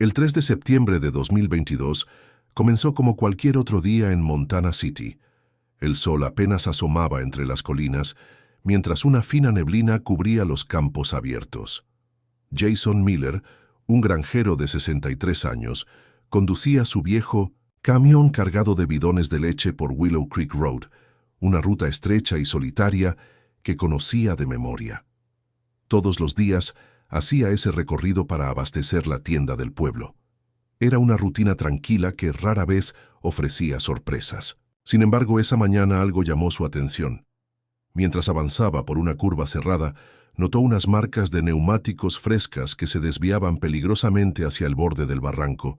El 3 de septiembre de 2022 comenzó como cualquier otro día en Montana City. El sol apenas asomaba entre las colinas, mientras una fina neblina cubría los campos abiertos. Jason Miller, un granjero de 63 años, conducía su viejo camión cargado de bidones de leche por Willow Creek Road, una ruta estrecha y solitaria que conocía de memoria. Todos los días hacía ese recorrido para abastecer la tienda del pueblo. Era una rutina tranquila que rara vez ofrecía sorpresas. Sin embargo, esa mañana algo llamó su atención. Mientras avanzaba por una curva cerrada, notó unas marcas de neumáticos frescas que se desviaban peligrosamente hacia el borde del barranco.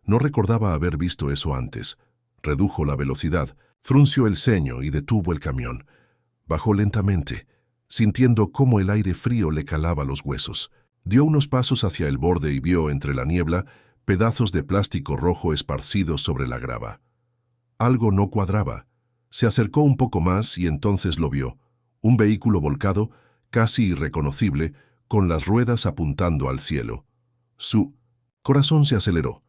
No recordaba haber visto eso antes. Redujo la velocidad, frunció el ceño y detuvo el camión. Bajó lentamente, sintiendo cómo el aire frío le calaba los huesos. Dio unos pasos hacia el borde y vio entre la niebla pedazos de plástico rojo esparcidos sobre la grava. Algo no cuadraba. Se acercó un poco más y entonces lo vio. Un vehículo volcado, casi irreconocible, con las ruedas apuntando al cielo. Su corazón se aceleró.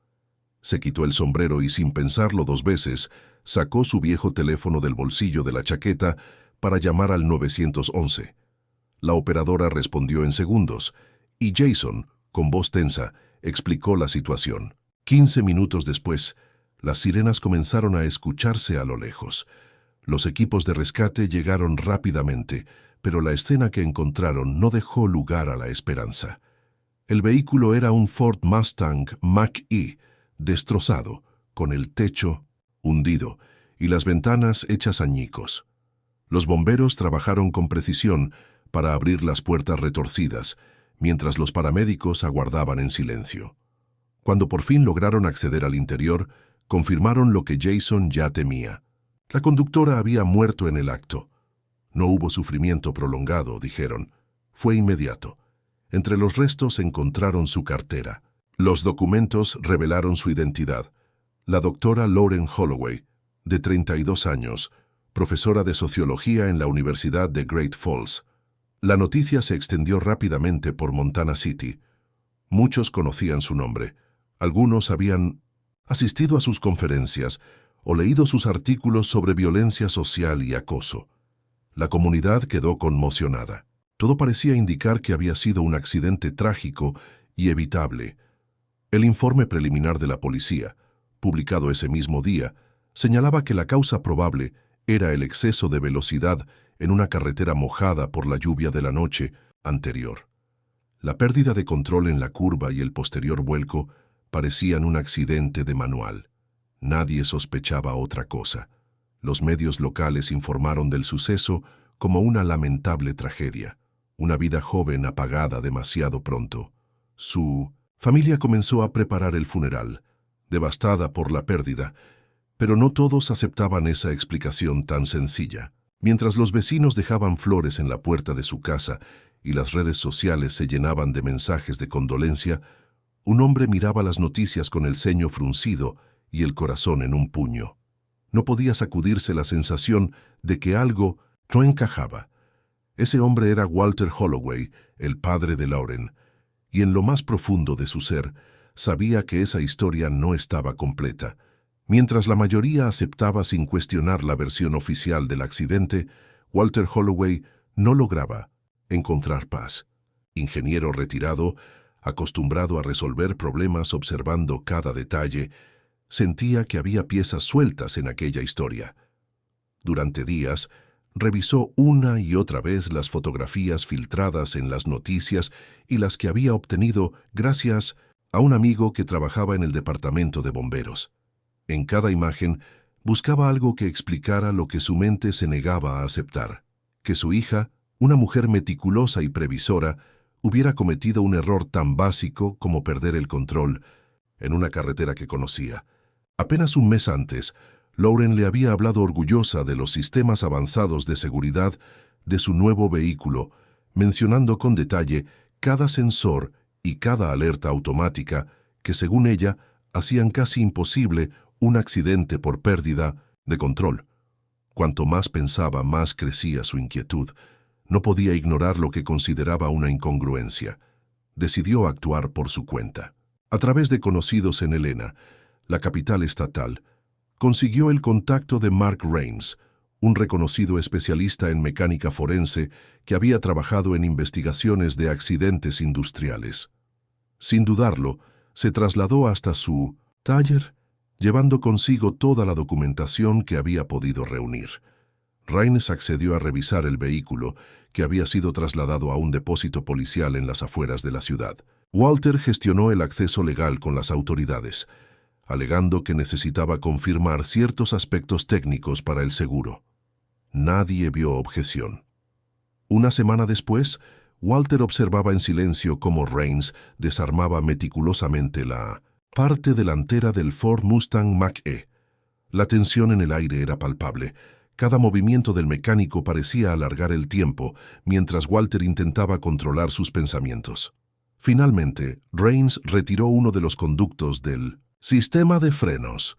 Se quitó el sombrero y, sin pensarlo dos veces, sacó su viejo teléfono del bolsillo de la chaqueta para llamar al 911. La operadora respondió en segundos, y Jason, con voz tensa, explicó la situación. 15 minutos después, las sirenas comenzaron a escucharse a lo lejos. Los equipos de rescate llegaron rápidamente, pero la escena que encontraron no dejó lugar a la esperanza. El vehículo era un Ford Mustang Mach-E, destrozado, con el techo hundido y las ventanas hechas añicos. Los bomberos trabajaron con precisión para abrir las puertas retorcidas, mientras los paramédicos aguardaban en silencio. Cuando por fin lograron acceder al interior, confirmaron lo que Jason ya temía. La conductora había muerto en el acto. No hubo sufrimiento prolongado, dijeron. Fue inmediato. Entre los restos encontraron su cartera. Los documentos revelaron su identidad. La doctora Lauren Holloway, de 32 años, profesora de sociología en la Universidad de Great Falls. La noticia se extendió rápidamente por Montana City. Muchos conocían su nombre. Algunos habían asistido a sus conferencias o leído sus artículos sobre violencia social y acoso. La comunidad quedó conmocionada. Todo parecía indicar que había sido un accidente trágico y evitable. El informe preliminar de la policía, publicado ese mismo día, señalaba que la causa probable era el exceso de velocidad en una carretera mojada por la lluvia de la noche anterior. La pérdida de control en la curva y el posterior vuelco parecían un accidente de manual. Nadie sospechaba otra cosa. Los medios locales informaron del suceso como una lamentable tragedia, una vida joven apagada demasiado pronto. Su familia comenzó a preparar el funeral, devastada por la pérdida, pero no todos aceptaban esa explicación tan sencilla. Mientras los vecinos dejaban flores en la puerta de su casa y las redes sociales se llenaban de mensajes de condolencia, un hombre miraba las noticias con el ceño fruncido y el corazón en un puño. No podía sacudirse la sensación de que algo no encajaba. Ese hombre era Walter Holloway, el padre de Lauren, y en lo más profundo de su ser sabía que esa historia no estaba completa. Mientras la mayoría aceptaba sin cuestionar la versión oficial del accidente, Walter Holloway no lograba encontrar paz. Ingeniero retirado, acostumbrado a resolver problemas observando cada detalle, sentía que había piezas sueltas en aquella historia. Durante días, revisó una y otra vez las fotografías filtradas en las noticias y las que había obtenido gracias a un amigo que trabajaba en el departamento de bomberos. En cada imagen buscaba algo que explicara lo que su mente se negaba a aceptar, que su hija, una mujer meticulosa y previsora, hubiera cometido un error tan básico como perder el control en una carretera que conocía. Apenas un mes antes, Lauren le había hablado orgullosa de los sistemas avanzados de seguridad de su nuevo vehículo, mencionando con detalle cada sensor y cada alerta automática que, según ella, hacían casi imposible un accidente por pérdida de control. Cuanto más pensaba, más crecía su inquietud. No podía ignorar lo que consideraba una incongruencia. Decidió actuar por su cuenta. A través de conocidos en Helena, la capital estatal, consiguió el contacto de Mark Rains, un reconocido especialista en mecánica forense que había trabajado en investigaciones de accidentes industriales. Sin dudarlo, se trasladó hasta su taller, llevando consigo toda la documentación que había podido reunir. Rains accedió a revisar el vehículo, que había sido trasladado a un depósito policial en las afueras de la ciudad. Walter gestionó el acceso legal con las autoridades, alegando que necesitaba confirmar ciertos aspectos técnicos para el seguro. Nadie vio objeción. Una semana después, Walter observaba en silencio cómo Rains desarmaba meticulosamente la parte delantera del Ford Mustang Mach-E. La tensión en el aire era palpable. Cada movimiento del mecánico parecía alargar el tiempo, mientras Walter intentaba controlar sus pensamientos. Finalmente, Rains retiró uno de los conductos del sistema de frenos.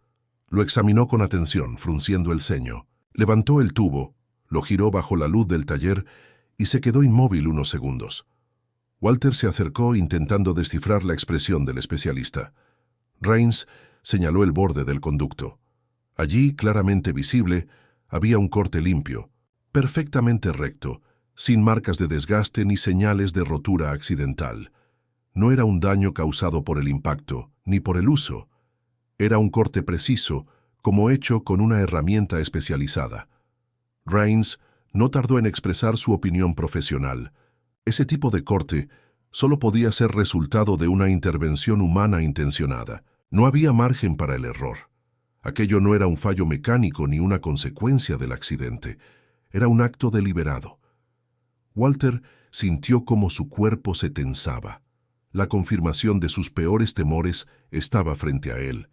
Lo examinó con atención, frunciendo el ceño. Levantó el tubo, lo giró bajo la luz del taller y se quedó inmóvil unos segundos. Walter se acercó intentando descifrar la expresión del especialista. Rains señaló el borde del conducto. Allí, claramente visible, había un corte limpio, perfectamente recto, sin marcas de desgaste ni señales de rotura accidental. No era un daño causado por el impacto, ni por el uso. Era un corte preciso, como hecho con una herramienta especializada. Rains no tardó en expresar su opinión profesional. Ese tipo de corte solo podía ser resultado de una intervención humana intencionada. No había margen para el error. Aquello no era un fallo mecánico ni una consecuencia del accidente. Era un acto deliberado. Walter sintió cómo su cuerpo se tensaba. La confirmación de sus peores temores estaba frente a él.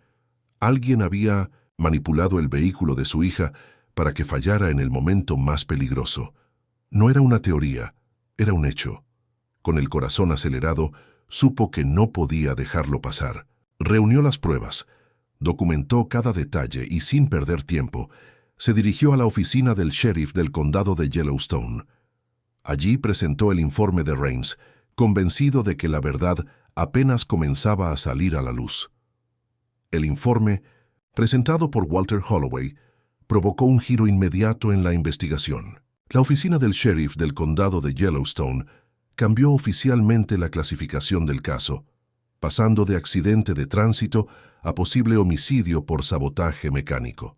Alguien había manipulado el vehículo de su hija para que fallara en el momento más peligroso. No era una teoría, era un hecho. Con el corazón acelerado, supo que no podía dejarlo pasar. Reunió las pruebas, documentó cada detalle y, sin perder tiempo, se dirigió a la oficina del sheriff del condado de Yellowstone. Allí presentó el informe de Rains, convencido de que la verdad apenas comenzaba a salir a la luz. El informe, presentado por Walter Holloway, provocó un giro inmediato en la investigación. La oficina del sheriff del condado de Yellowstone cambió oficialmente la clasificación del caso, pasando de accidente de tránsito a posible homicidio por sabotaje mecánico.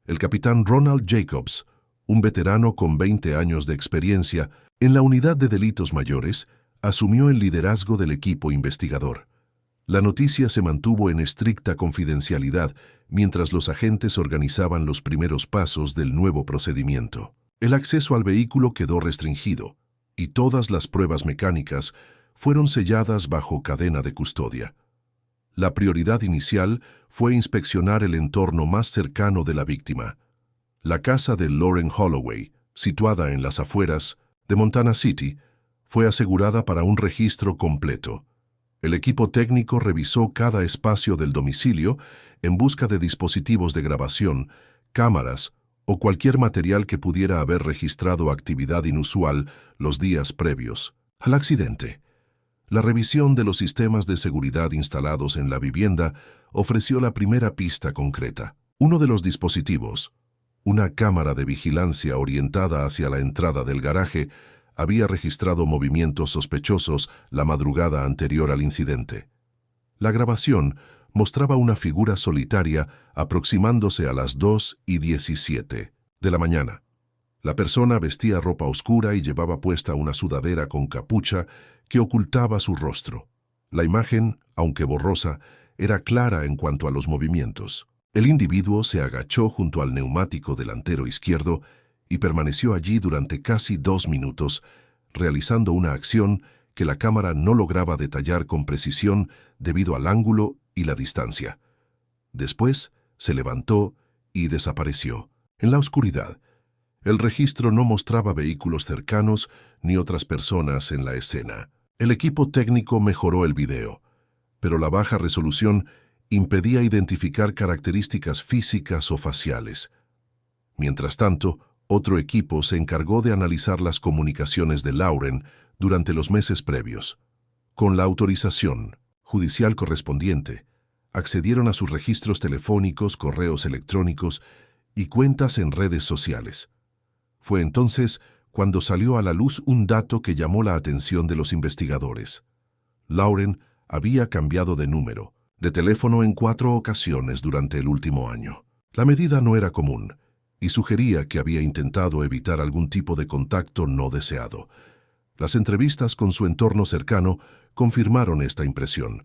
El capitán Ronald Jacobs, un veterano con 20 años de experiencia en la unidad de delitos mayores, asumió el liderazgo del equipo investigador. La noticia se mantuvo en estricta confidencialidad mientras los agentes organizaban los primeros pasos del nuevo procedimiento. El acceso al vehículo quedó restringido y todas las pruebas mecánicas fueron selladas bajo cadena de custodia. La prioridad inicial fue inspeccionar el entorno más cercano de la víctima, la casa de Lauren Holloway, situada en las afueras de Montana City, fue asegurada para un registro completo. El equipo técnico revisó cada espacio del domicilio en busca de dispositivos de grabación, cámaras o cualquier material que pudiera haber registrado actividad inusual los días previos al accidente. La revisión de los sistemas de seguridad instalados en la vivienda ofreció la primera pista concreta. Uno de los dispositivos, una cámara de vigilancia orientada hacia la entrada del garaje, había registrado movimientos sospechosos la madrugada anterior al incidente. La grabación mostraba una figura solitaria aproximándose a las 2:17 de la mañana. La persona vestía ropa oscura y llevaba puesta una sudadera con capucha que ocultaba su rostro. La imagen, aunque borrosa, era clara en cuanto a los movimientos. El individuo se agachó junto al neumático delantero izquierdo y permaneció allí durante casi 2 minutos, realizando una acción que la cámara no lograba detallar con precisión debido al ángulo y la distancia. Después se levantó y desapareció. En la oscuridad, el registro no mostraba vehículos cercanos ni otras personas en la escena. El equipo técnico mejoró el video, pero la baja resolución impedía identificar características físicas o faciales. Mientras tanto, otro equipo se encargó de analizar las comunicaciones de Lauren durante los meses previos. Con la autorización, judicial correspondiente, accedieron a sus registros telefónicos, correos electrónicos y cuentas en redes sociales. Fue entonces cuando salió a la luz un dato que llamó la atención de los investigadores. Lauren había cambiado de número, de teléfono en 4 ocasiones durante el último año. La medida no era común y sugería que había intentado evitar algún tipo de contacto no deseado. Las entrevistas con su entorno cercano confirmaron esta impresión.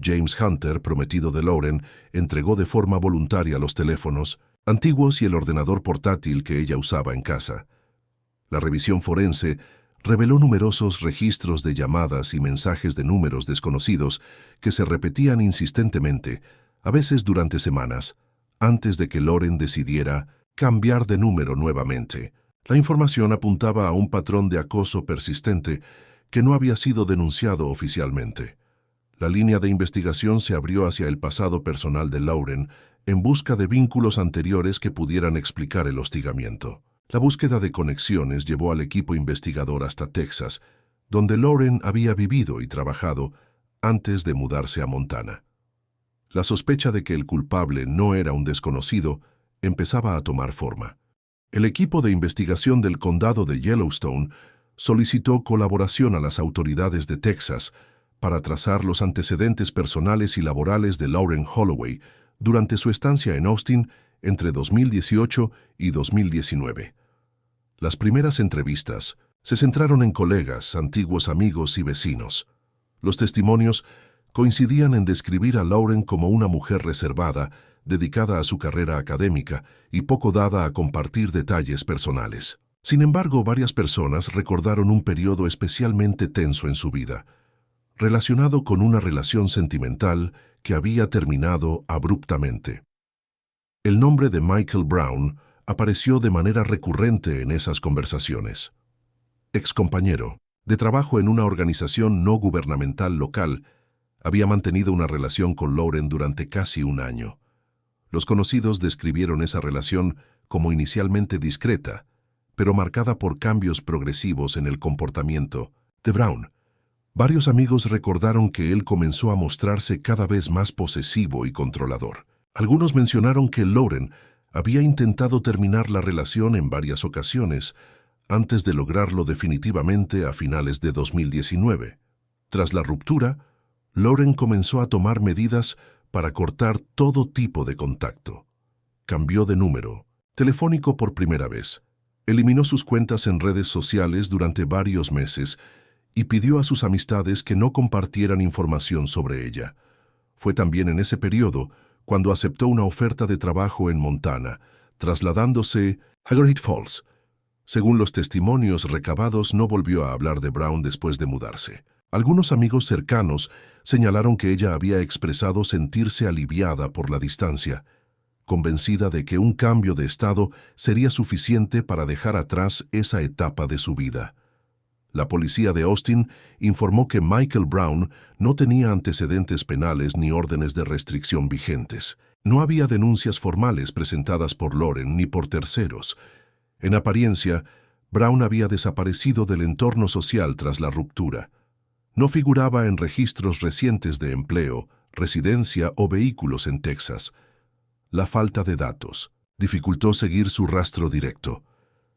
James Hunter, prometido de Lauren, entregó de forma voluntaria los teléfonos antiguos y el ordenador portátil que ella usaba en casa. La revisión forense reveló numerosos registros de llamadas y mensajes de números desconocidos que se repetían insistentemente, a veces durante semanas, antes de que Lauren decidiera cambiar de número nuevamente. La información apuntaba a un patrón de acoso persistente que no había sido denunciado oficialmente. La línea de investigación se abrió hacia el pasado personal de Lauren en busca de vínculos anteriores que pudieran explicar el hostigamiento. La búsqueda de conexiones llevó al equipo investigador hasta Texas, donde Lauren había vivido y trabajado antes de mudarse a Montana. La sospecha de que el culpable no era un desconocido empezaba a tomar forma. El equipo de investigación del condado de Yellowstone solicitó colaboración a las autoridades de Texas para trazar los antecedentes personales y laborales de Lauren Holloway durante su estancia en Austin entre 2018 y 2019. Las primeras entrevistas se centraron en colegas, antiguos amigos y vecinos. Los testimonios coincidían en describir a Lauren como una mujer reservada, dedicada a su carrera académica y poco dada a compartir detalles personales. Sin embargo, varias personas recordaron un periodo especialmente tenso en su vida, relacionado con una relación sentimental que había terminado abruptamente. El nombre de Michael Brown apareció de manera recurrente en esas conversaciones. Excompañero de trabajo en una organización no gubernamental local, había mantenido una relación con Lauren durante casi un año. Los conocidos describieron esa relación como inicialmente discreta, pero marcada por cambios progresivos en el comportamiento de Brown. Varios amigos recordaron que él comenzó a mostrarse cada vez más posesivo y controlador. Algunos mencionaron que Lauren había intentado terminar la relación en varias ocasiones, antes de lograrlo definitivamente a finales de 2019. Tras la ruptura, Lauren comenzó a tomar medidas para cortar todo tipo de contacto. Cambió de número telefónico por primera vez, eliminó sus cuentas en redes sociales durante varios meses y pidió a sus amistades que no compartieran información sobre ella. Fue también en ese periodo cuando aceptó una oferta de trabajo en Montana, trasladándose a Great Falls. Según los testimonios recabados, no volvió a hablar de Brown después de mudarse. Algunos amigos cercanos señalaron que ella había expresado sentirse aliviada por la distancia, convencida de que un cambio de estado sería suficiente para dejar atrás esa etapa de su vida. La policía de Austin informó que Michael Brown no tenía antecedentes penales ni órdenes de restricción vigentes. No había denuncias formales presentadas por Lauren ni por terceros. En apariencia, Brown había desaparecido del entorno social tras la ruptura. No figuraba en registros recientes de empleo, residencia o vehículos en Texas. La falta de datos dificultó seguir su rastro directo.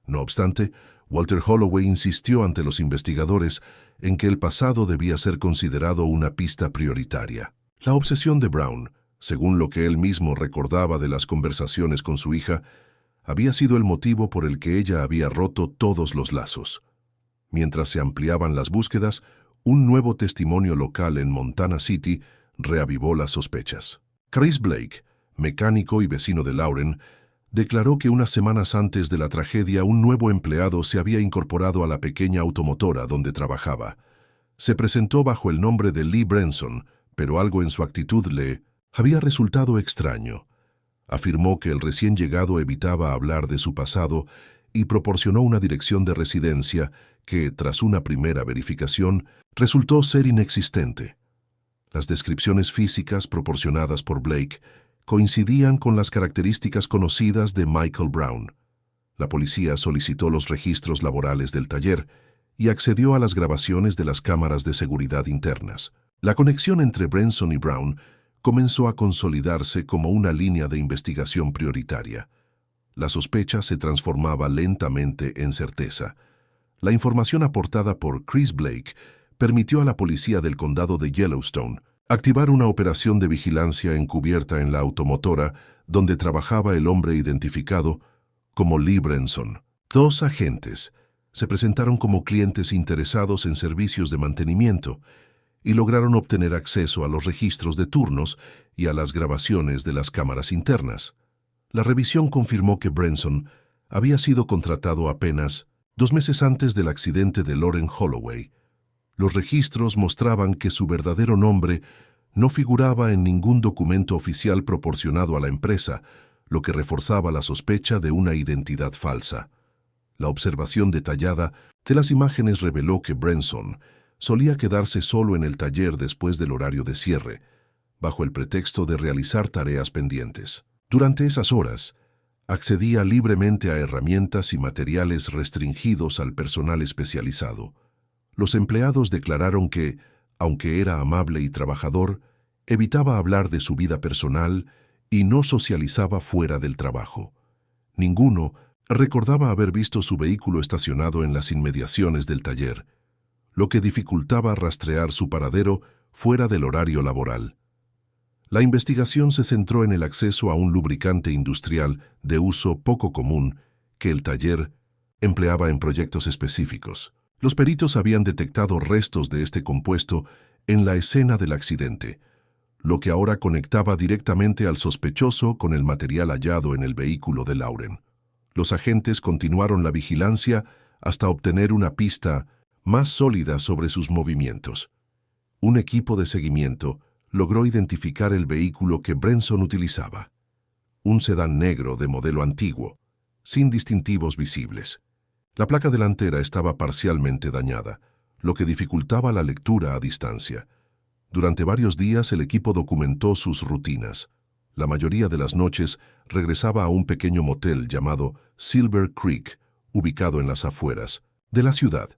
No obstante, Walter Holloway insistió ante los investigadores en que el pasado debía ser considerado una pista prioritaria. La obsesión de Brown, según lo que él mismo recordaba de las conversaciones con su hija, había sido el motivo por el que ella había roto todos los lazos. Mientras se ampliaban las búsquedas, un nuevo testimonio local en Montana City reavivó las sospechas. Chris Blake, mecánico y vecino de Lauren, declaró que unas semanas antes de la tragedia un nuevo empleado se había incorporado a la pequeña automotora donde trabajaba. Se presentó bajo el nombre de Lee Brenson, pero algo en su actitud le había resultado extraño. Afirmó que el recién llegado evitaba hablar de su pasado y proporcionó una dirección de residencia que, tras una primera verificación, resultó ser inexistente. Las descripciones físicas proporcionadas por Blake coincidían con las características conocidas de Michael Brown. La policía solicitó los registros laborales del taller y accedió a las grabaciones de las cámaras de seguridad internas. La conexión entre Branson y Brown comenzó a consolidarse como una línea de investigación prioritaria. La sospecha se transformaba lentamente en certeza. La información aportada por Chris Blake permitió a la policía del condado de Yellowstone activar una operación de vigilancia encubierta en la automotora donde trabajaba el hombre identificado como Lee Branson. Dos agentes se presentaron como clientes interesados en servicios de mantenimiento y lograron obtener acceso a los registros de turnos y a las grabaciones de las cámaras internas. La revisión confirmó que Branson había sido contratado apenas 2 meses antes del accidente de Lauren Holloway. Los registros mostraban que su verdadero nombre no figuraba en ningún documento oficial proporcionado a la empresa, lo que reforzaba la sospecha de una identidad falsa. La observación detallada de las imágenes reveló que Branson solía quedarse solo en el taller después del horario de cierre, bajo el pretexto de realizar tareas pendientes. Durante esas horas, accedía libremente a herramientas y materiales restringidos al personal especializado. Los empleados declararon que, aunque era amable y trabajador, evitaba hablar de su vida personal y no socializaba fuera del trabajo. Ninguno recordaba haber visto su vehículo estacionado en las inmediaciones del taller, lo que dificultaba rastrear su paradero fuera del horario laboral. La investigación se centró en el acceso a un lubricante industrial de uso poco común que el taller empleaba en proyectos específicos. Los peritos habían detectado restos de este compuesto en la escena del accidente, lo que ahora conectaba directamente al sospechoso con el material hallado en el vehículo de Lauren. Los agentes continuaron la vigilancia hasta obtener una pista más sólida sobre sus movimientos. Un equipo de seguimiento logró identificar el vehículo que Branson utilizaba, un sedán negro de modelo antiguo, sin distintivos visibles. La placa delantera estaba parcialmente dañada, lo que dificultaba la lectura a distancia. Durante varios días el equipo documentó sus rutinas. La mayoría de las noches regresaba a un pequeño motel llamado Silver Creek, ubicado en las afueras de la ciudad.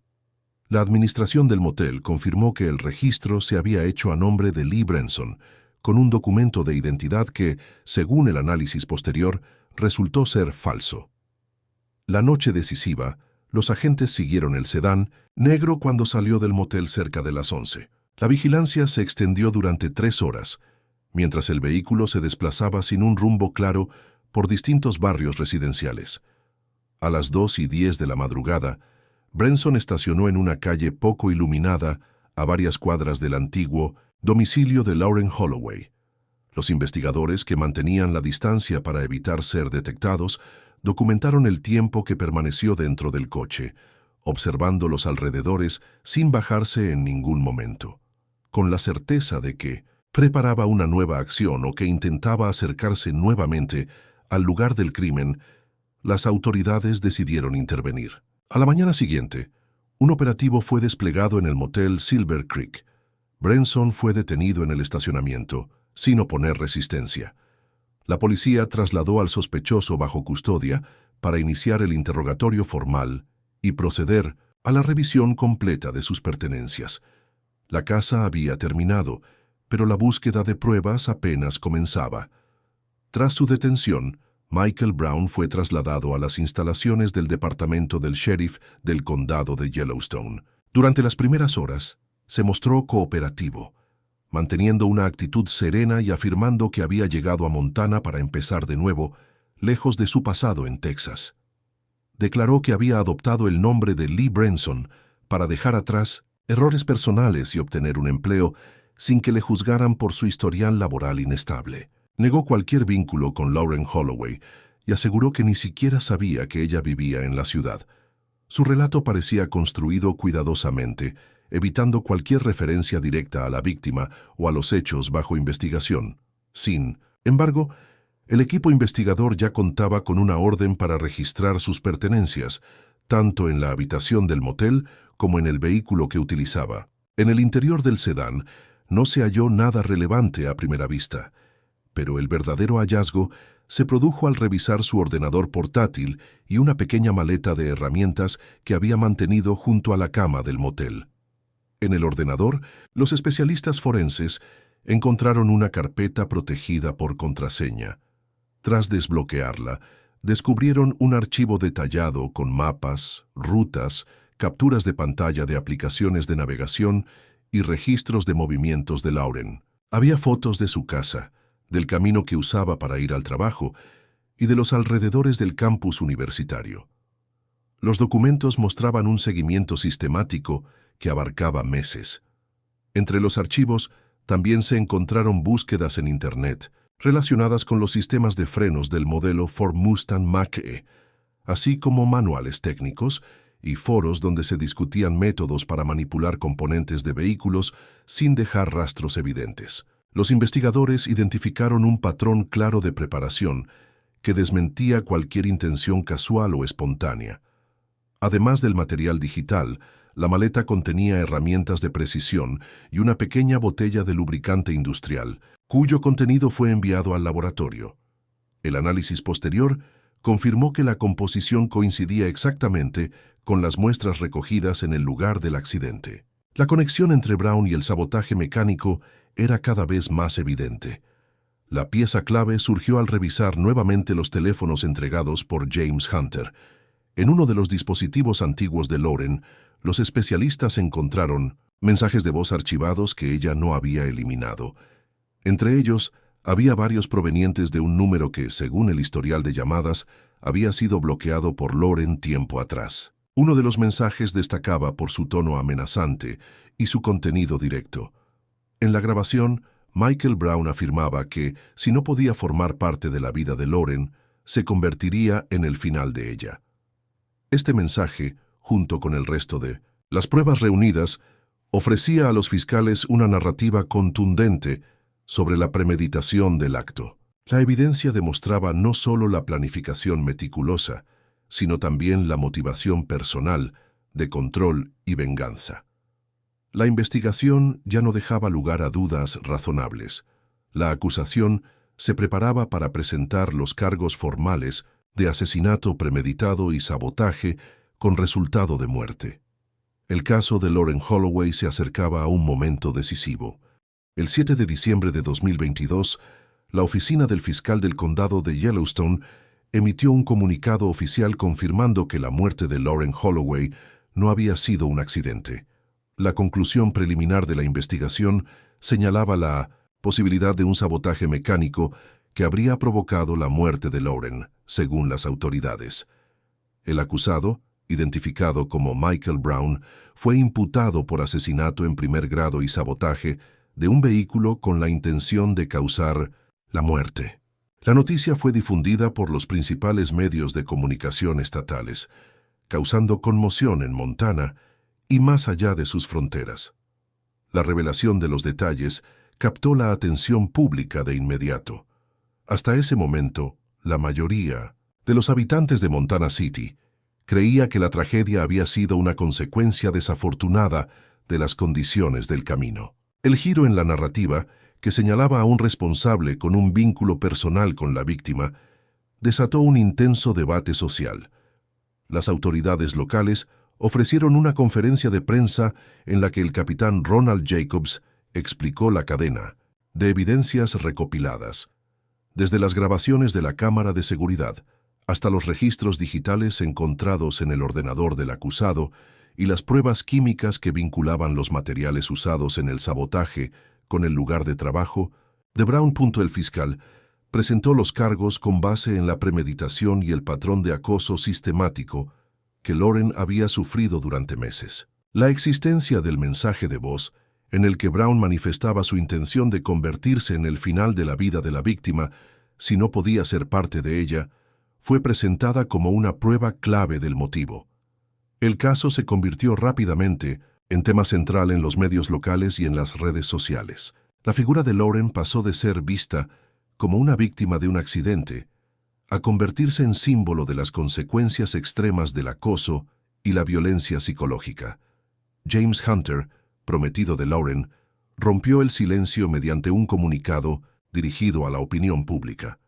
La administración del motel confirmó que el registro se había hecho a nombre de Lee Branson, con un documento de identidad que, según el análisis posterior, resultó ser falso. La noche decisiva, los agentes siguieron el sedán negro cuando salió del motel cerca de las 11. La vigilancia se extendió durante 3 horas, mientras el vehículo se desplazaba sin un rumbo claro por distintos barrios residenciales. A las 2:10 de la madrugada, Branson estacionó en una calle poco iluminada a varias cuadras del antiguo domicilio de Lauren Holloway. Los investigadores, que mantenían la distancia para evitar ser detectados, documentaron el tiempo que permaneció dentro del coche, observando los alrededores sin bajarse en ningún momento. Con la certeza de que preparaba una nueva acción o que intentaba acercarse nuevamente al lugar del crimen, las autoridades decidieron intervenir. A la mañana siguiente, un operativo fue desplegado en el motel Silver Creek. Branson fue detenido en el estacionamiento, sin oponer resistencia. La policía trasladó al sospechoso bajo custodia para iniciar el interrogatorio formal y proceder a la revisión completa de sus pertenencias. La caza había terminado, pero la búsqueda de pruebas apenas comenzaba. Tras su detención, Michael Brown fue trasladado a las instalaciones del departamento del sheriff del condado de Yellowstone. Durante las primeras horas, se mostró cooperativo, manteniendo una actitud serena y afirmando que había llegado a Montana para empezar de nuevo, lejos de su pasado en Texas. Declaró que había adoptado el nombre de Lee Branson para dejar atrás errores personales y obtener un empleo sin que le juzgaran por su historial laboral inestable. Negó cualquier vínculo con Lauren Holloway y aseguró que ni siquiera sabía que ella vivía en la ciudad. Su relato parecía construido cuidadosamente, evitando cualquier referencia directa a la víctima o a los hechos bajo investigación. Sin embargo, el equipo investigador ya contaba con una orden para registrar sus pertenencias, tanto en la habitación del motel como en el vehículo que utilizaba. En el interior del sedán no se halló nada relevante a primera vista, pero el verdadero hallazgo se produjo al revisar su ordenador portátil y una pequeña maleta de herramientas que había mantenido junto a la cama del motel. En el ordenador, los especialistas forenses encontraron una carpeta protegida por contraseña. Tras desbloquearla, descubrieron un archivo detallado con mapas, rutas, capturas de pantalla de aplicaciones de navegación y registros de movimientos de Lauren. Había fotos de su casa, del camino que usaba para ir al trabajo y de los alrededores del campus universitario. Los documentos mostraban un seguimiento sistemático que abarcaba meses. Entre los archivos también se encontraron búsquedas en Internet relacionadas con los sistemas de frenos del modelo Ford Mustang Mach-E, así como manuales técnicos y foros donde se discutían métodos para manipular componentes de vehículos sin dejar rastros evidentes. Los investigadores identificaron un patrón claro de preparación que desmentía cualquier intención casual o espontánea. Además del material digital, la maleta contenía herramientas de precisión y una pequeña botella de lubricante industrial, cuyo contenido fue enviado al laboratorio. El análisis posterior confirmó que la composición coincidía exactamente con las muestras recogidas en el lugar del accidente. La conexión entre Brown y el sabotaje mecánico era cada vez más evidente. La pieza clave surgió al revisar nuevamente los teléfonos entregados por James Hunter. En uno de los dispositivos antiguos de Lauren, los especialistas encontraron mensajes de voz archivados que ella no había eliminado. Entre ellos, había varios provenientes de un número que, según el historial de llamadas, había sido bloqueado por Lauren tiempo atrás. Uno de los mensajes destacaba por su tono amenazante y su contenido directo. En la grabación, Michael Brown afirmaba que, si no podía formar parte de la vida de Lauren, se convertiría en el final de ella. Este mensaje, junto con el resto de las pruebas reunidas, ofrecía a los fiscales una narrativa contundente sobre la premeditación del acto. La evidencia demostraba no solo la planificación meticulosa, sino también la motivación personal, de control y venganza. La investigación ya no dejaba lugar a dudas razonables. La acusación se preparaba para presentar los cargos formales de asesinato premeditado y sabotaje con resultado de muerte. El caso de Lauren Holloway se acercaba a un momento decisivo. El 7 de diciembre de 2022, la oficina del fiscal del condado de Yellowstone emitió un comunicado oficial confirmando que la muerte de Lauren Holloway no había sido un accidente. La conclusión preliminar de la investigación señalaba la posibilidad de un sabotaje mecánico que habría provocado la muerte de Lauren, según las autoridades. El acusado, identificado como Michael Brown, fue imputado por asesinato en primer grado y sabotaje de un vehículo con la intención de causar la muerte. La noticia fue difundida por los principales medios de comunicación estatales, causando conmoción en Montana y más allá de sus fronteras. La revelación de los detalles captó la atención pública de inmediato. Hasta ese momento, la mayoría de los habitantes de Montana City creía que la tragedia había sido una consecuencia desafortunada de las condiciones del camino. El giro en la narrativa, que señalaba a un responsable con un vínculo personal con la víctima, desató un intenso debate social. Las autoridades locales ofrecieron una conferencia de prensa en la que el capitán Ronald Jacobs explicó la cadena de evidencias recopiladas, desde las grabaciones de la cámara de seguridad hasta los registros digitales encontrados en el ordenador del acusado y las pruebas químicas que vinculaban los materiales usados en el sabotaje con el lugar de trabajo. De Brown. El fiscal presentó los cargos con base en la premeditación y el patrón de acoso sistemático que Lauren había sufrido durante meses. La existencia del mensaje de voz, en el que Brown manifestaba su intención de convertirse en el final de la vida de la víctima si no podía ser parte de ella, fue presentada como una prueba clave del motivo. El caso se convirtió rápidamente en tema central en los medios locales y en las redes sociales. La figura de Lauren pasó de ser vista como una víctima de un accidente a convertirse en símbolo de las consecuencias extremas del acoso y la violencia psicológica. James Hunter, prometido de Lauren, rompió el silencio mediante un comunicado dirigido a la opinión pública.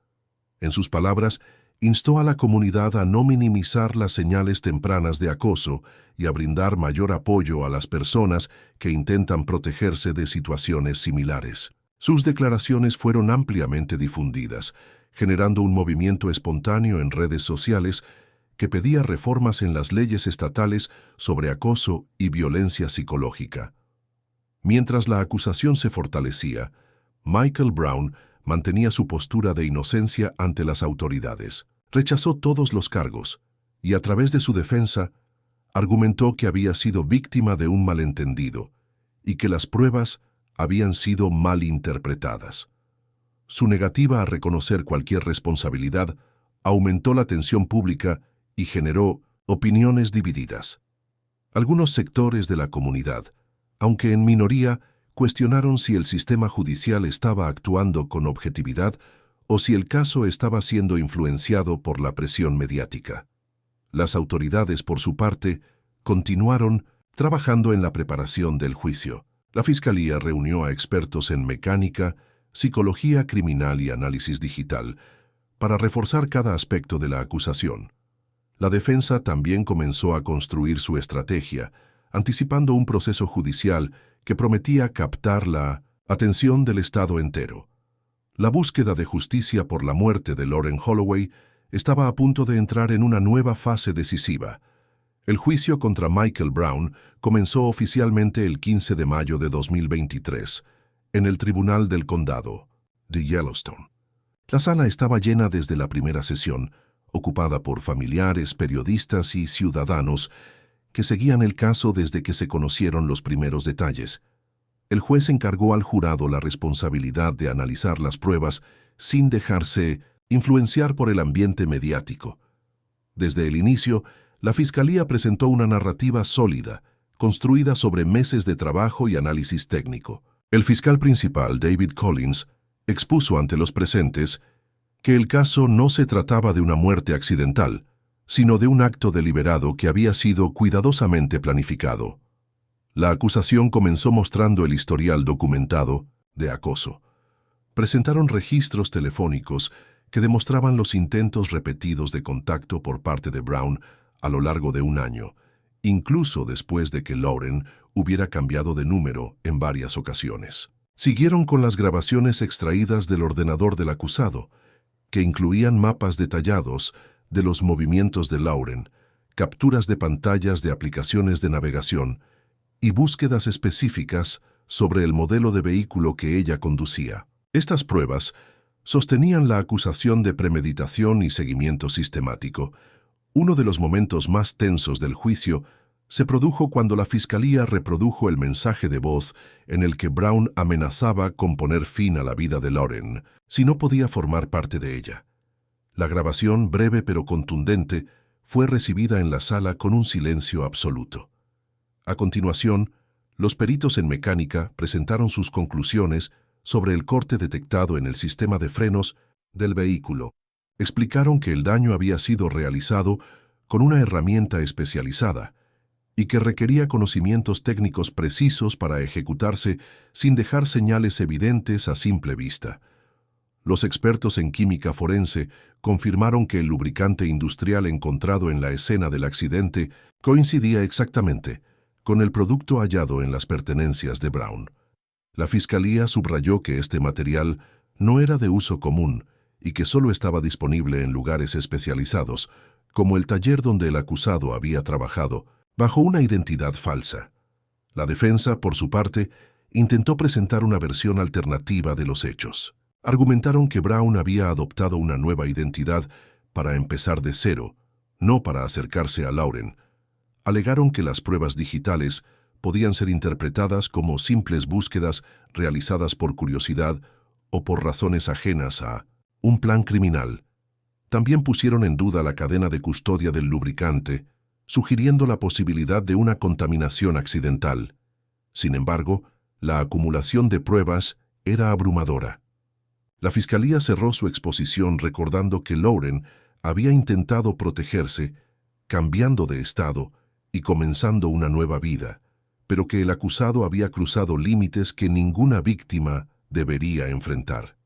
En sus palabras, instó a la comunidad a no minimizar las señales tempranas de acoso y a brindar mayor apoyo a las personas que intentan protegerse de situaciones similares. Sus declaraciones fueron ampliamente difundidas, generando un movimiento espontáneo en redes sociales que pedía reformas en las leyes estatales sobre acoso y violencia psicológica. Mientras la acusación se fortalecía, Michael Brown mantenía su postura de inocencia ante las autoridades. Rechazó todos los cargos y, a través de su defensa, argumentó que había sido víctima de un malentendido y que las pruebas habían sido mal interpretadas. Su negativa a reconocer cualquier responsabilidad aumentó la tensión pública y generó opiniones divididas. Algunos sectores de la comunidad, aunque en minoría, cuestionaron si el sistema judicial estaba actuando con objetividad o si el caso estaba siendo influenciado por la presión mediática. Las autoridades, por su parte, continuaron trabajando en la preparación del juicio. La Fiscalía reunió a expertos en mecánica, psicología criminal y análisis digital para reforzar cada aspecto de la acusación. La defensa también comenzó a construir su estrategia, anticipando un proceso judicial que prometía captar la atención del Estado entero. La búsqueda de justicia por la muerte de Lauren Holloway estaba a punto de entrar en una nueva fase decisiva. El juicio contra Michael Brown comenzó oficialmente el 15 de mayo de 2023, en el Tribunal del Condado de Yellowstone. La sala estaba llena desde la primera sesión, ocupada por familiares, periodistas y ciudadanos que seguían el caso desde que se conocieron los primeros detalles. El juez encargó al jurado la responsabilidad de analizar las pruebas sin dejarse influenciar por el ambiente mediático. Desde el inicio, la Fiscalía presentó una narrativa sólida, construida sobre meses de trabajo y análisis técnico. El fiscal principal, David Collins, expuso ante los presentes que el caso no se trataba de una muerte accidental, sino de un acto deliberado que había sido cuidadosamente planificado. La acusación comenzó mostrando el historial documentado de acoso. Presentaron registros telefónicos que demostraban los intentos repetidos de contacto por parte de Brown a lo largo de un año, incluso después de que Lauren hubiera cambiado de número en varias ocasiones. Siguieron con las grabaciones extraídas del ordenador del acusado, que incluían mapas detallados de los movimientos de Lauren, capturas de pantallas de aplicaciones de navegación y búsquedas específicas sobre el modelo de vehículo que ella conducía. Estas pruebas sostenían la acusación de premeditación y seguimiento sistemático. Uno de los momentos más tensos del juicio se produjo cuando la Fiscalía reprodujo el mensaje de voz en el que Brown amenazaba con poner fin a la vida de Lauren si no podía formar parte de ella. La grabación, breve pero contundente, fue recibida en la sala con un silencio absoluto. A continuación, los peritos en mecánica presentaron sus conclusiones sobre el corte detectado en el sistema de frenos del vehículo. Explicaron que el daño había sido realizado con una herramienta especializada y que requería conocimientos técnicos precisos para ejecutarse sin dejar señales evidentes a simple vista. Los expertos en química forense confirmaron que el lubricante industrial encontrado en la escena del accidente coincidía exactamente con el producto hallado en las pertenencias de Brown. La Fiscalía subrayó que este material no era de uso común y que solo estaba disponible en lugares especializados, como el taller donde el acusado había trabajado, bajo una identidad falsa. La defensa, por su parte, intentó presentar una versión alternativa de los hechos. Argumentaron que Brown había adoptado una nueva identidad para empezar de cero, no para acercarse a Lauren. Alegaron que las pruebas digitales podían ser interpretadas como simples búsquedas realizadas por curiosidad o por razones ajenas a un plan criminal. También pusieron en duda la cadena de custodia del lubricante, sugiriendo la posibilidad de una contaminación accidental. Sin embargo, la acumulación de pruebas era abrumadora. La Fiscalía cerró su exposición recordando que Lauren había intentado protegerse, cambiando de estado y comenzando una nueva vida, pero que el acusado había cruzado límites que ninguna víctima debería enfrentar.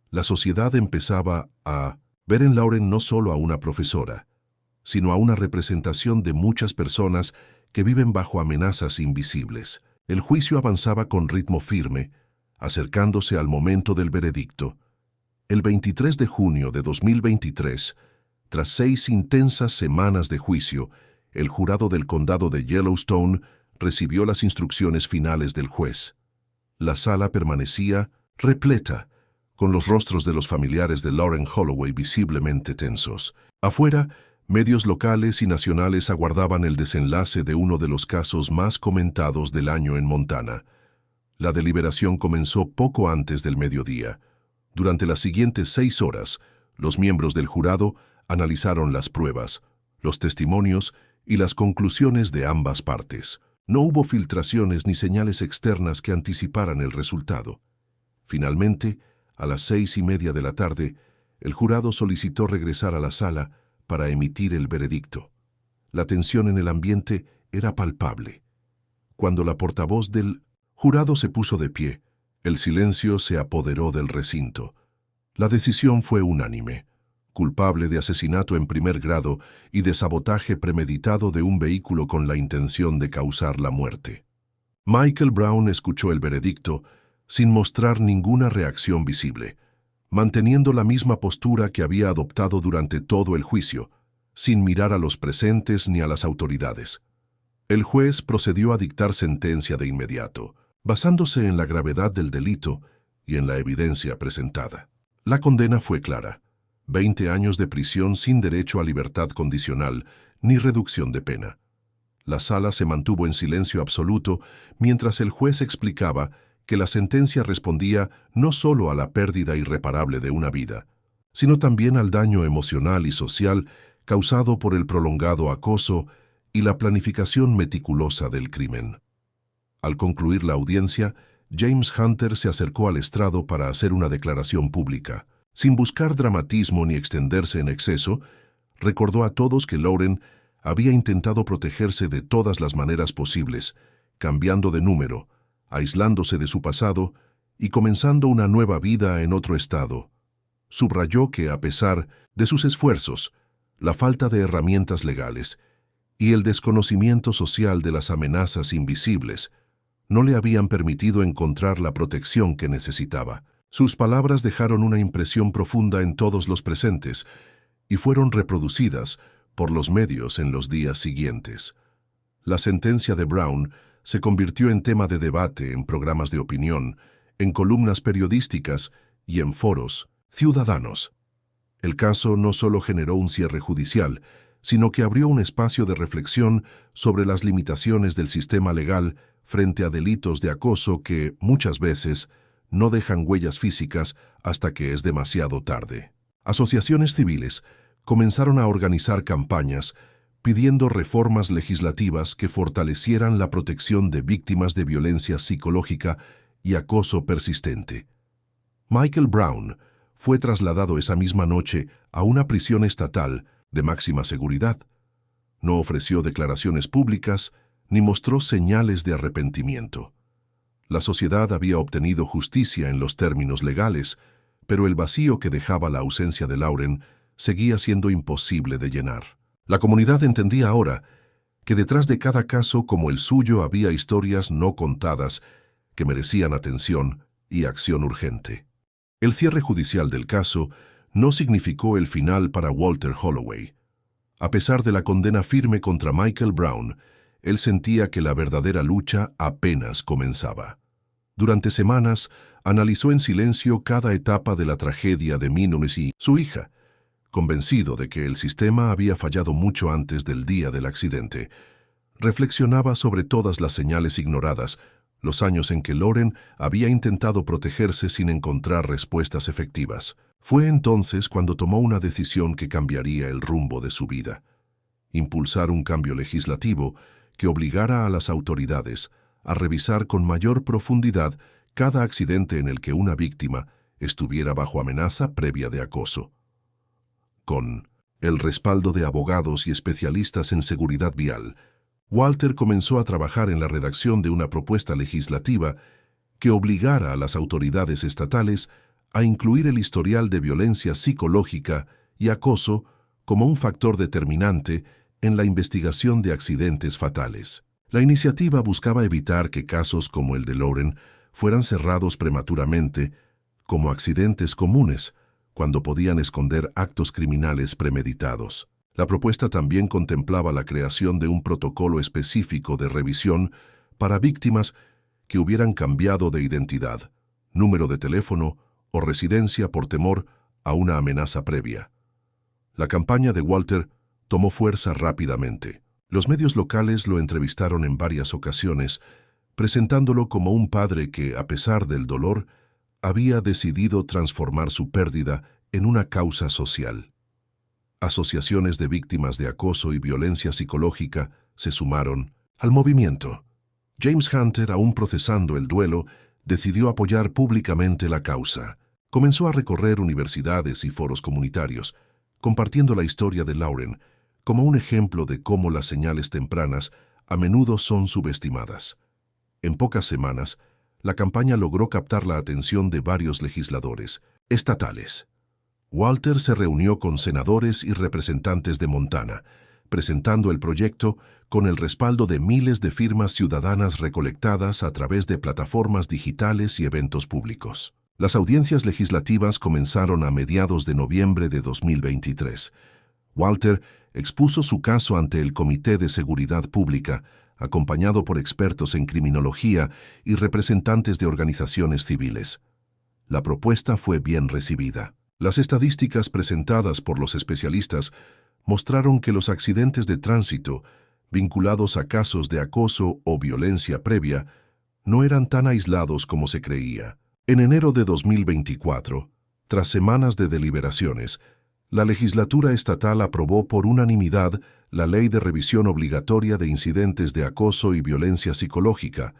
La sociedad empezaba a ver en Lauren no solo a una profesora, sino a una representación de muchas personas que viven bajo amenazas invisibles. El juicio avanzaba con ritmo firme, acercándose al momento del veredicto. El 23 de junio de 2023, tras 6 intensas semanas de juicio, el jurado del condado de Yellowstone recibió las instrucciones finales del juez. La sala permanecía repleta, con los rostros de los familiares de Lauren Holloway visiblemente tensos. Afuera, medios locales y nacionales aguardaban el desenlace de uno de los casos más comentados del año en Montana. La deliberación comenzó poco antes del mediodía. Durante las siguientes 6 horas, los miembros del jurado analizaron las pruebas, los testimonios y las conclusiones de ambas partes. No hubo filtraciones ni señales externas que anticiparan el resultado. Finalmente, a las 6:30 de la tarde, el jurado solicitó regresar a la sala para emitir el veredicto. La tensión en el ambiente era palpable. Cuando la portavoz del jurado se puso de pie, el silencio se apoderó del recinto. La decisión fue unánime: culpable de asesinato en primer grado y de sabotaje premeditado de un vehículo con la intención de causar la muerte. Michael Brown escuchó el veredicto sin mostrar ninguna reacción visible, manteniendo la misma postura que había adoptado durante todo el juicio, sin mirar a los presentes ni a las autoridades. El juez procedió a dictar sentencia de inmediato, basándose en la gravedad del delito y en la evidencia presentada. La condena fue clara: 20 años de prisión sin derecho a libertad condicional ni reducción de pena. La sala se mantuvo en silencio absoluto mientras el juez explicaba que la sentencia respondía no solo a la pérdida irreparable de una vida, sino también al daño emocional y social causado por el prolongado acoso y la planificación meticulosa del crimen. Al concluir la audiencia, James Hunter se acercó al estrado para hacer una declaración pública. Sin buscar dramatismo ni extenderse en exceso, recordó a todos que Lauren había intentado protegerse de todas las maneras posibles, cambiando de número, aislándose de su pasado y comenzando una nueva vida en otro estado. Subrayó que, a pesar de sus esfuerzos, la falta de herramientas legales y el desconocimiento social de las amenazas invisibles no le habían permitido encontrar la protección que necesitaba. Sus palabras dejaron una impresión profunda en todos los presentes y fueron reproducidas por los medios en los días siguientes. La sentencia de Brown se convirtió en tema de debate en programas de opinión, en columnas periodísticas y en foros ciudadanos. El caso no solo generó un cierre judicial, sino que abrió un espacio de reflexión sobre las limitaciones del sistema legal frente a delitos de acoso que, muchas veces, no dejan huellas físicas hasta que es demasiado tarde. Asociaciones civiles comenzaron a organizar campañas pidiendo reformas legislativas que fortalecieran la protección de víctimas de violencia psicológica y acoso persistente. Michael Brown fue trasladado esa misma noche a una prisión estatal de máxima seguridad. No ofreció declaraciones públicas ni mostró señales de arrepentimiento. La sociedad había obtenido justicia en los términos legales, pero el vacío que dejaba la ausencia de Lauren seguía siendo imposible de llenar. La comunidad entendía ahora que detrás de cada caso como el suyo había historias no contadas que merecían atención y acción urgente. El cierre judicial del caso no significó el final para Walter Holloway. A pesar de la condena firme contra Michael Brown, él sentía que la verdadera lucha apenas comenzaba. Durante semanas, analizó en silencio cada etapa de la tragedia de Minones y su hija, convencido de que el sistema había fallado mucho antes del día del accidente. Reflexionaba sobre todas las señales ignoradas, los años en que Lauren había intentado protegerse sin encontrar respuestas efectivas. Fue entonces cuando tomó una decisión que cambiaría el rumbo de su vida: impulsar un cambio legislativo que obligara a las autoridades a revisar con mayor profundidad cada accidente en el que una víctima estuviera bajo amenaza previa de acoso. Con el respaldo de abogados y especialistas en seguridad vial, Walter comenzó a trabajar en la redacción de una propuesta legislativa que obligara a las autoridades estatales a incluir el historial de violencia psicológica y acoso como un factor determinante en la investigación de accidentes fatales. La iniciativa buscaba evitar que casos como el de Lauren fueran cerrados prematuramente como accidentes comunes, cuando podían esconder actos criminales premeditados. La propuesta también contemplaba la creación de un protocolo específico de revisión para víctimas que hubieran cambiado de identidad, número de teléfono o residencia por temor a una amenaza previa. La campaña de Walter tomó fuerza rápidamente. Los medios locales lo entrevistaron en varias ocasiones, presentándolo como un padre que, a pesar del dolor, había decidido transformar su pérdida en una causa social. Asociaciones de víctimas de acoso y violencia psicológica se sumaron al movimiento. James Hunter, aún procesando el duelo, decidió apoyar públicamente la causa. Comenzó a recorrer universidades y foros comunitarios, compartiendo la historia de Lauren como un ejemplo de cómo las señales tempranas a menudo son subestimadas. En pocas semanas, la campaña logró captar la atención de varios legisladores estatales. Walter se reunió con senadores y representantes de Montana, presentando el proyecto con el respaldo de miles de firmas ciudadanas recolectadas a través de plataformas digitales y eventos públicos. Las audiencias legislativas comenzaron a mediados de noviembre de 2023. Walter expuso su caso ante el Comité de Seguridad Pública, acompañado por expertos en criminología y representantes de organizaciones civiles. La propuesta fue bien recibida. Las estadísticas presentadas por los especialistas mostraron que los accidentes de tránsito vinculados a casos de acoso o violencia previa no eran tan aislados como se creía. En enero de 2024, tras semanas de deliberaciones, la legislatura estatal aprobó por unanimidad la Ley de Revisión Obligatoria de Incidentes de Acoso y Violencia Psicológica,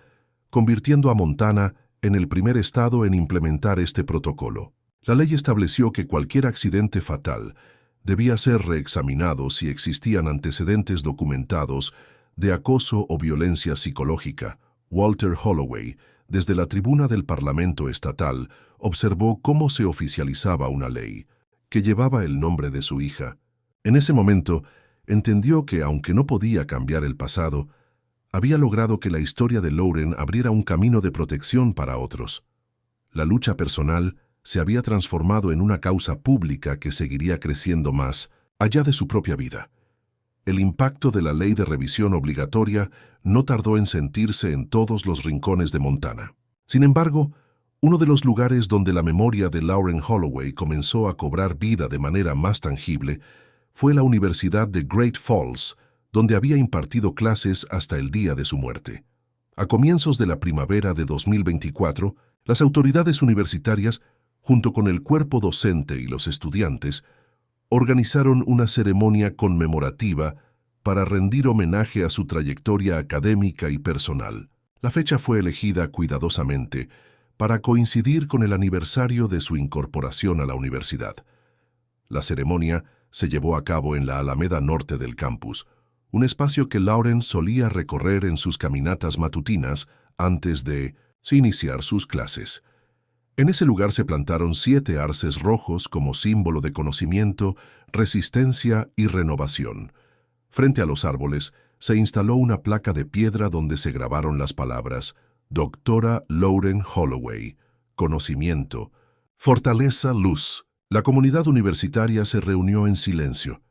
convirtiendo a Montana en el primer estado en implementar este protocolo. La ley estableció que cualquier accidente fatal debía ser reexaminado si existían antecedentes documentados de acoso o violencia psicológica. Walter Holloway, desde la tribuna del Parlamento estatal, observó cómo se oficializaba una ley que llevaba el nombre de su hija. En ese momento, entendió que, aunque no podía cambiar el pasado, había logrado que la historia de Lauren abriera un camino de protección para otros. La lucha personal se había transformado en una causa pública que seguiría creciendo más allá de su propia vida. El impacto de la ley de revisión obligatoria no tardó en sentirse en todos los rincones de Montana. Sin embargo, uno de los lugares donde la memoria de Lauren Holloway comenzó a cobrar vida de manera más tangible fue la Universidad de Great Falls, donde había impartido clases hasta el día de su muerte. A comienzos de la primavera de 2024, las autoridades universitarias, junto con el cuerpo docente y los estudiantes, organizaron una ceremonia conmemorativa para rendir homenaje a su trayectoria académica y personal. La fecha fue elegida cuidadosamente para coincidir con el aniversario de su incorporación a la universidad. La ceremonia se llevó a cabo en la Alameda Norte del campus, un espacio que Lauren solía recorrer en sus caminatas matutinas antes de iniciar sus clases. En ese lugar se plantaron 7 arces rojos como símbolo de conocimiento, resistencia y renovación. Frente a los árboles se instaló una placa de piedra donde se grabaron las palabras Doctora Lauren Holloway, conocimiento, fortaleza, luz. La comunidad universitaria se reunió en silencio,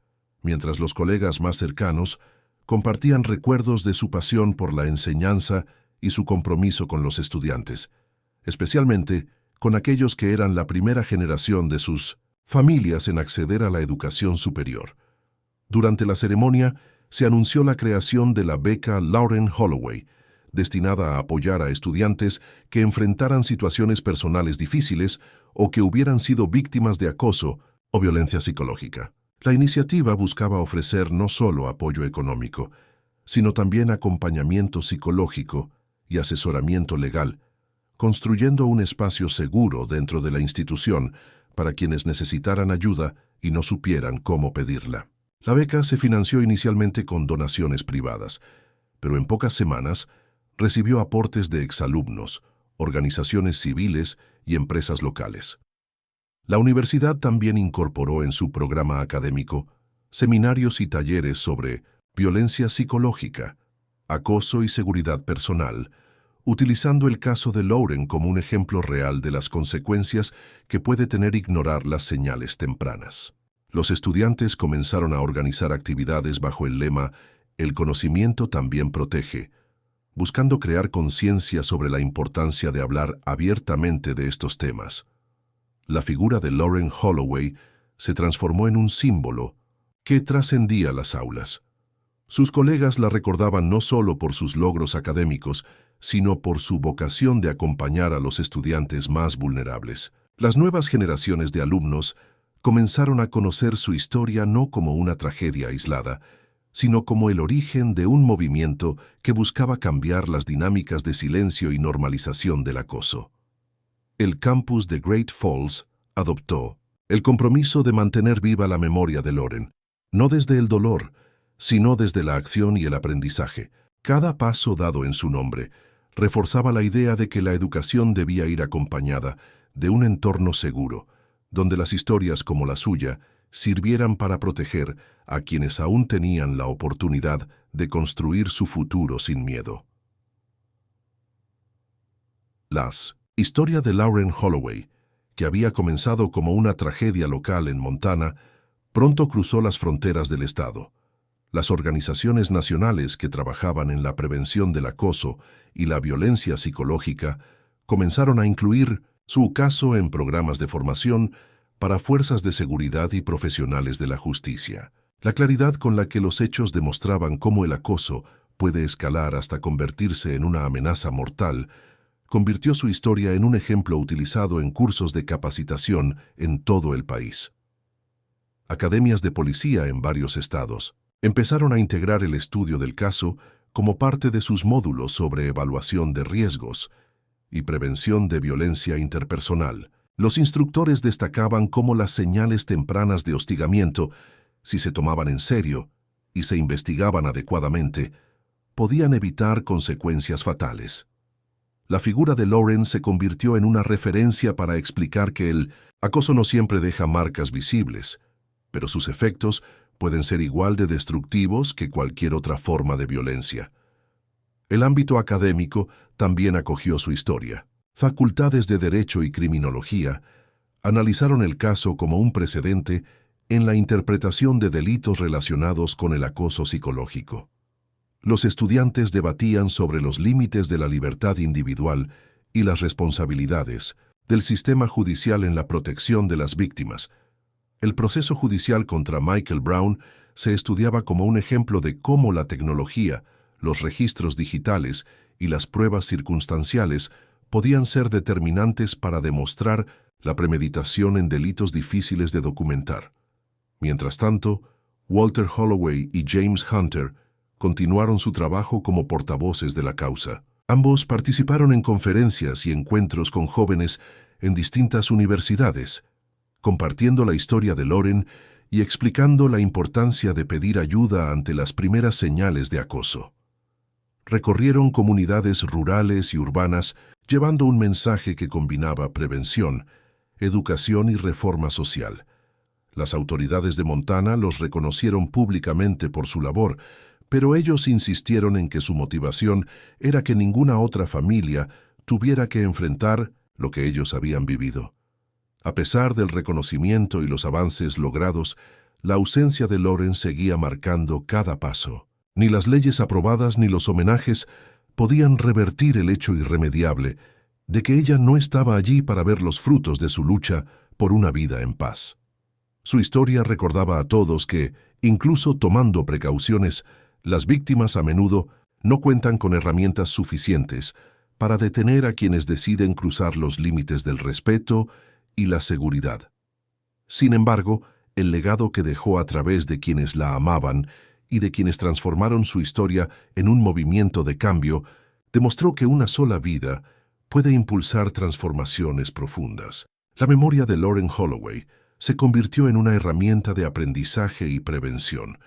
mientras los colegas más cercanos compartían recuerdos de su pasión por la enseñanza y su compromiso con los estudiantes, especialmente con aquellos que eran la primera generación de sus familias en acceder a la educación superior. Durante la ceremonia se anunció la creación de la beca Lauren Holloway, destinada a apoyar a estudiantes que enfrentaran situaciones personales difíciles o que hubieran sido víctimas de acoso o violencia psicológica. La iniciativa buscaba ofrecer no solo apoyo económico, sino también acompañamiento psicológico y asesoramiento legal, construyendo un espacio seguro dentro de la institución para quienes necesitaran ayuda y no supieran cómo pedirla. La beca se financió inicialmente con donaciones privadas, pero en pocas semanas recibió aportes de exalumnos, organizaciones civiles y empresas locales. La universidad también incorporó en su programa académico seminarios y talleres sobre violencia psicológica, acoso y seguridad personal, utilizando el caso de Lauren como un ejemplo real de las consecuencias que puede tener ignorar las señales tempranas. Los estudiantes comenzaron a organizar actividades bajo el lema "El conocimiento también protege", buscando crear conciencia sobre la importancia de hablar abiertamente de estos temas. La figura de Lauren Holloway se transformó en un símbolo que trascendía las aulas. Sus colegas la recordaban no solo por sus logros académicos, sino por su vocación de acompañar a los estudiantes más vulnerables. Las nuevas generaciones de alumnos comenzaron a conocer su historia no como una tragedia aislada, sino como el origen de un movimiento que buscaba cambiar las dinámicas de silencio y normalización del acoso. El campus de Great Falls adoptó el compromiso de mantener viva la memoria de Lauren, no desde el dolor, sino desde la acción y el aprendizaje. Cada paso dado en su nombre reforzaba la idea de que la educación debía ir acompañada de un entorno seguro, donde las historias como la suya sirvieran para proteger a quienes aún tenían la oportunidad de construir su futuro sin miedo. Las historia de Lauren Holloway, que había comenzado como una tragedia local en Montana, pronto cruzó las fronteras del estado. Las organizaciones nacionales que trabajaban en la prevención del acoso y la violencia psicológica comenzaron a incluir su caso en programas de formación para fuerzas de seguridad y profesionales de la justicia. La claridad con la que los hechos demostraban cómo el acoso puede escalar hasta convertirse en una amenaza mortal convirtió su historia en un ejemplo utilizado en cursos de capacitación en todo el país. Academias de policía en varios estados empezaron a integrar el estudio del caso como parte de sus módulos sobre evaluación de riesgos y prevención de violencia interpersonal. Los instructores destacaban cómo las señales tempranas de hostigamiento, si se tomaban en serio y se investigaban adecuadamente, podían evitar consecuencias fatales. La figura de Lauren se convirtió en una referencia para explicar que el acoso no siempre deja marcas visibles, pero sus efectos pueden ser igual de destructivos que cualquier otra forma de violencia. El ámbito académico también acogió su historia. Facultades de Derecho y Criminología analizaron el caso como un precedente en la interpretación de delitos relacionados con el acoso psicológico. Los estudiantes debatían sobre los límites de la libertad individual y las responsabilidades del sistema judicial en la protección de las víctimas. El proceso judicial contra Michael Brown se estudiaba como un ejemplo de cómo la tecnología, los registros digitales y las pruebas circunstanciales podían ser determinantes para demostrar la premeditación en delitos difíciles de documentar. Mientras tanto, Walter Holloway y James Hunter continuaron su trabajo como portavoces de la causa. Ambos participaron en conferencias y encuentros con jóvenes en distintas universidades, compartiendo la historia de Lauren y explicando la importancia de pedir ayuda ante las primeras señales de acoso. Recorrieron comunidades rurales y urbanas llevando un mensaje que combinaba prevención, educación y reforma social. Las autoridades de Montana los reconocieron públicamente por su labor, pero ellos insistieron en que su motivación era que ninguna otra familia tuviera que enfrentar lo que ellos habían vivido. A pesar del reconocimiento y los avances logrados, la ausencia de Lauren seguía marcando cada paso. Ni las leyes aprobadas ni los homenajes podían revertir el hecho irremediable de que ella no estaba allí para ver los frutos de su lucha por una vida en paz. Su historia recordaba a todos que, incluso tomando precauciones, las víctimas a menudo no cuentan con herramientas suficientes para detener a quienes deciden cruzar los límites del respeto y la seguridad. Sin embargo, el legado que dejó a través de quienes la amaban y de quienes transformaron su historia en un movimiento de cambio, demostró que una sola vida puede impulsar transformaciones profundas. La memoria de Lauren Holloway se convirtió en una herramienta de aprendizaje y prevención,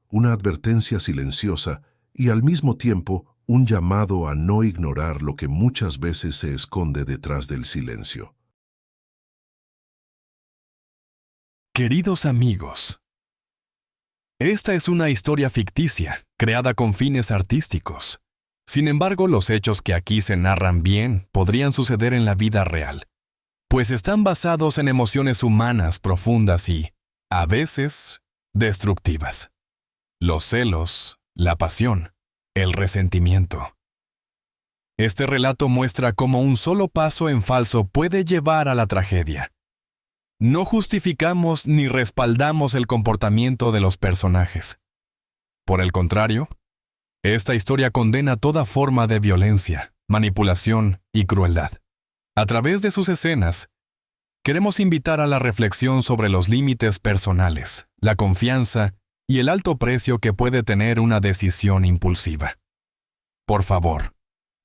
una advertencia silenciosa y al mismo tiempo un llamado a no ignorar lo que muchas veces se esconde detrás del silencio. Queridos amigos, esta es una historia ficticia, creada con fines artísticos. Sin embargo, los hechos que aquí se narran bien podrían suceder en la vida real, pues están basados en emociones humanas profundas y, a veces, destructivas. Los celos, la pasión, el resentimiento. Este relato muestra cómo un solo paso en falso puede llevar a la tragedia. No justificamos ni respaldamos el comportamiento de los personajes. Por el contrario, esta historia condena toda forma de violencia, manipulación y crueldad. A través de sus escenas, queremos invitar a la reflexión sobre los límites personales, la confianza y el alto precio que puede tener una decisión impulsiva. Por favor,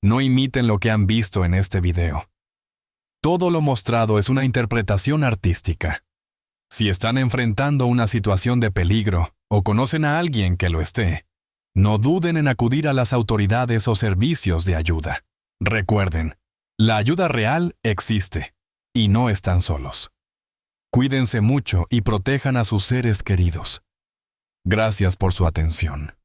no imiten lo que han visto en este video. Todo lo mostrado es una interpretación artística. Si están enfrentando una situación de peligro o conocen a alguien que lo esté, no duden en acudir a las autoridades o servicios de ayuda. Recuerden, la ayuda real existe y no están solos. Cuídense mucho y protejan a sus seres queridos. Gracias por su atención.